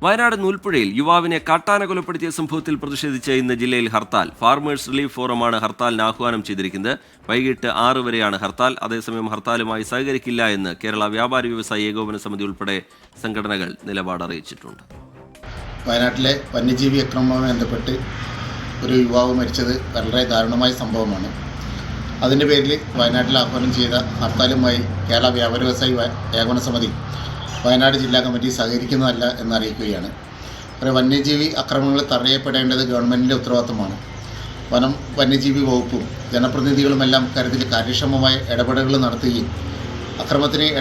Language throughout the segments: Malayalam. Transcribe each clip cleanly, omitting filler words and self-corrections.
വയനാട് നൂൽപ്പുഴയിൽ യുവാവിനെ കാട്ടാന കൊലപ്പെടുത്തിയ സംഭവത്തിൽ പ്രതിഷേധിച്ച് ഇന്ന് ജില്ലയിൽ ഹർത്താൽ. ഫാർമേഴ്സ് റിലീഫ് ഫോറമാണ് ഹർത്താലിന് ആഹ്വാനം ചെയ്തിരിക്കുന്നത്. വൈകിട്ട് 6 വരെയാണ് ഹർത്താൽ. അതേസമയം ഹർത്താലുമായി സഹകരിക്കില്ല എന്ന് കേരള വ്യാപാരി വ്യവസായി ഏകോപന സമിതി ഉൾപ്പെടെ സംഘടനകൾ നിലപാട് അറിയിച്ചിട്ടുണ്ട്. വയനാട്ടിലെ വന്യജീവി ആക്രമണവുമായി ബന്ധപ്പെട്ട് ഒരു യുവാവ് മരിച്ചത് വളരെ ദാരുണമായ സംഭവമാണ്. അതിൻ്റെ പേരിൽ വയനാട്ടിൽ ആഹ്വാനം ചെയ്ത ഹർത്താലുമായി കേരള വ്യാപാരി വ്യവസായി ഏകോപന സമിതി വയനാട് ജില്ലാ കമ്മിറ്റി സഹകരിക്കുന്നതല്ല എന്നറിയിക്കുകയാണ്. വന്യജീവി ആക്രമണങ്ങൾ തടയപ്പെടേണ്ടത് ഗവൺമെൻറ്റിൻ്റെ ഉത്തരവാദിത്തമാണ്. വന്യജീവി വകുപ്പും ജനപ്രതിനിധികളുമെല്ലാം ഇക്കാര്യത്തിൽ കാര്യക്ഷമമായ ഇടപെടലുകൾ നടത്തുകയും അക്രമത്തിന്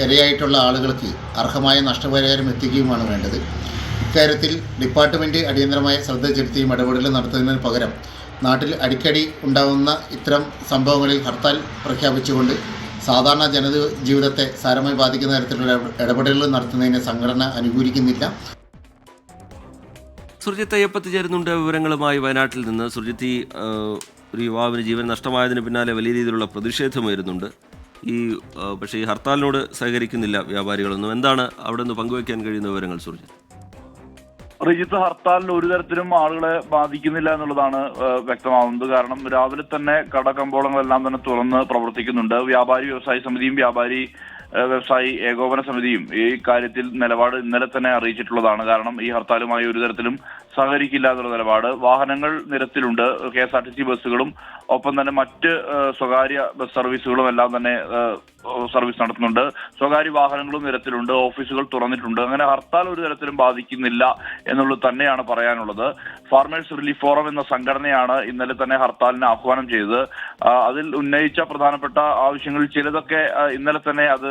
ഇരയായിട്ടുള്ള ആളുകൾക്ക് അർഹമായ നഷ്ടപരിഹാരം എത്തിക്കുകയുമാണ് വേണ്ടത്. ഇക്കാര്യത്തിൽ ഡിപ്പാർട്ട്മെൻറ്റ് അടിയന്തരമായ ശ്രദ്ധ ചെലുത്തിയും ഇടപെടൽ നടത്തുന്നതിന് പകരം നാട്ടിൽ അടിക്കടി ഉണ്ടാകുന്ന ഇത്തരം സംഭവങ്ങളിൽ ഹർത്താൽ പ്രഖ്യാപിച്ചുകൊണ്ട് സാധാരണ ജനജീവിതത്തെ സാരമായി ബാധിക്കുന്ന തരത്തിലുള്ള ഇടപെടലുകൾ നടത്തുന്നതിനെ സംഘടന അനുകൂലിക്കുന്നില്ല. സുർജിത്ത് അയ്യപ്പത്ത് ചേരുന്നുണ്ട് വിവരങ്ങളുമായി വയനാട്ടിൽ നിന്ന്. സുർജിത്ത്, ഒരു യുവാവിന് ജീവൻ നഷ്ടമായതിന് പിന്നാലെ വലിയ രീതിയിലുള്ള പ്രതിഷേധം വരുന്നുണ്ട്. പക്ഷേ ഈ ഹർത്താലിനോട് സഹകരിക്കുന്നില്ല വ്യാപാരികളൊന്നും. എന്താണ് അവിടെ നിന്ന് പങ്കുവയ്ക്കാൻ കഴിയുന്ന വിവരങ്ങൾ സുർജിത്ത്? റിജിത്ത്, ഹർത്താലിൽ ഒരു തരത്തിലും ആളുകളെ ബാധിക്കുന്നില്ല എന്നുള്ളതാണ് വ്യക്തമാവുന്നത്. കാരണം രാവിലെ തന്നെ കടകമ്പോളങ്ങളെല്ലാം തന്നെ തുറന്ന് പ്രവർത്തിക്കുന്നുണ്ട്. വ്യാപാരി വ്യവസായി സമിതിയും വ്യാപാരി വ്യവസായി ഏകോപന സമിതിയും ഈ കാര്യത്തിൽ നിലപാട് ഇന്നലെ തന്നെ അറിയിച്ചിട്ടുള്ളതാണ്. കാരണം ഈ ഹർത്താലുമായി ഒരു തരത്തിലും സഹകരിക്കില്ല എന്നുള്ള നിലപാട്. വാഹനങ്ങൾ നിരത്തിലുണ്ട്. KSRTC ബസ്സുകളും ഒപ്പം തന്നെ മറ്റ് സ്വകാര്യ ബസ് സർവീസുകളും എല്ലാം തന്നെ സർവീസ് നടത്തുന്നുണ്ട്. സ്വകാര്യ വാഹനങ്ങളും നിരത്തിലുണ്ട്. ഓഫീസുകൾ തുറന്നിട്ടുണ്ട്. അങ്ങനെ ഹർത്താൽ ഒരു തരത്തിലും ബാധിക്കുന്നില്ല എന്നുള്ളത് തന്നെയാണ് പറയാനുള്ളത്. ഫാർമേഴ്സ് റിലീഫ് ഫോറം എന്ന സംഘടനയാണ് ഇന്നലെ തന്നെ ഹർത്താലിന് ആഹ്വാനം ചെയ്തത്. അതിൽ ഉന്നയിച്ച പ്രധാനപ്പെട്ട ആവശ്യങ്ങളിൽ ചിലതൊക്കെ ഇന്നലെ തന്നെ അത്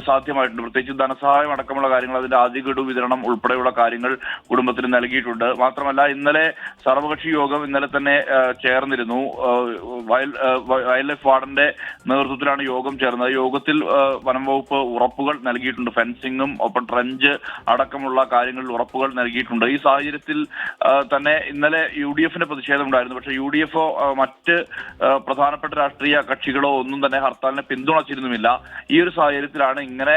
സാധ്യമായിട്ടുണ്ട്. പ്രത്യേകിച്ച് ധനസഹായം അടക്കമുള്ള കാര്യങ്ങൾ, അതിന്റെ ആദ്യ ഗഡു വിതരണം ഉൾപ്പെടെയുള്ള കാര്യങ്ങൾ കുടുംബത്തിന് നൽകിയിട്ടുണ്ട്. മാത്രമല്ല ഇന്നലെ സർവകക്ഷി യോഗം ഇന്നലെ തന്നെ ചേർന്നിരുന്നു. വൈൽഡ് ലൈഫ് വാർഡന്റെ നേതൃത്വത്തിലാണ് യോഗം ചേർന്നത്. യോഗത്തിൽ വനം വകുപ്പ് ഉറപ്പുകൾ നൽകിയിട്ടുണ്ട്. ഫെൻസിങ്ങും ഒപ്പം ട്രെഞ്ച് അടക്കമുള്ള കാര്യങ്ങളിൽ ഉറപ്പുകൾ നൽകിയിട്ടുണ്ട്. ഈ സാഹചര്യത്തിൽ തന്നെ ഇന്നലെ UDFന്റെ പ്രതിഷേധമുണ്ടായിരുന്നു. പക്ഷേ UDF മറ്റ് പ്രധാനപ്പെട്ട രാഷ്ട്രീയ കക്ഷികളോ ഒന്നും തന്നെ ഹർത്താലിനെ പിന്തുണച്ചിരുന്നുമില്ല. ഈ ഒരു സാഹചര്യത്തിലാണ് ഇങ്ങനെ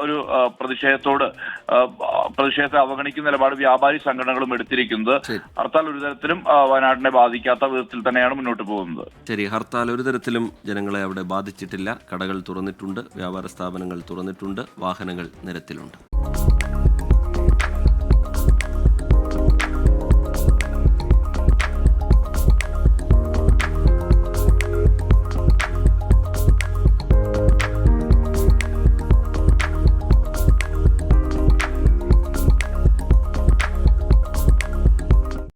ഒരു പ്രതിഷേധത്തെ അവഗണിക്കുന്ന നിലപാട് വ്യാപാരി സംഘടനകളും എടുത്തിരിക്കുന്നത്. ഹർത്താൽ ഒരു തരത്തിലും വയനാടിനെ ബാധിക്കാത്ത വിധത്തിൽ തന്നെയാണ് മുന്നോട്ട് പോകുന്നത്. ശരി, ഹർത്താൽ ഒരു തരത്തിലും ജനങ്ങളെ അവിടെ ബാധിച്ചിട്ടില്ല. കടകൾ തുറന്നിട്ടുണ്ട്, വ്യാപാര സ്ഥാപനങ്ങൾ തുറന്നിട്ടുണ്ട്, വാഹനങ്ങൾ നിരത്തിലുണ്ട്.